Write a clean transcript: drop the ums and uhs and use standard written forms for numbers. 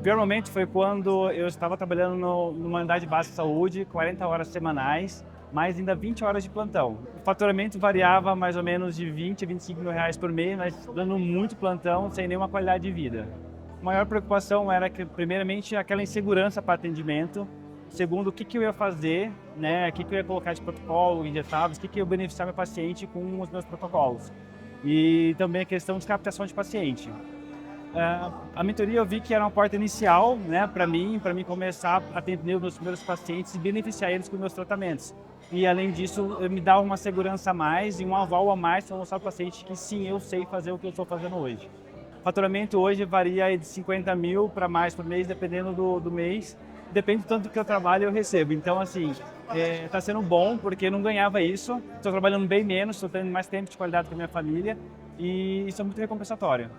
pior momento foi quando eu estava trabalhando numa unidade básica de saúde, 40 horas semanais, mais ainda 20 horas de plantão. O faturamento variava mais ou menos de 20 a 25 mil reais por mês, mas dando muito plantão, sem nenhuma qualidade de vida. A maior preocupação era que, primeiramente, aquela insegurança para atendimento. Segundo, o que eu ia fazer, né? O que eu ia colocar de protocolo, injetáveis, o que eu ia beneficiar meu paciente com os meus protocolos. E também a questão de captação de paciente. A mentoria eu vi que era uma porta inicial, né, para mim começar a atender os meus primeiros pacientes e beneficiar eles com meus tratamentos. E além disso, me dava uma segurança a mais e um aval a mais para mostrar ao paciente que sim, eu sei fazer o que eu estou fazendo hoje. O faturamento hoje varia de 50 mil para mais por mês, dependendo do mês. Depende do tanto que eu trabalho e eu recebo. Então, assim, está sendo bom porque eu não ganhava isso. Estou trabalhando bem menos, estou tendo mais tempo de qualidade com a minha família e isso é muito recompensatório.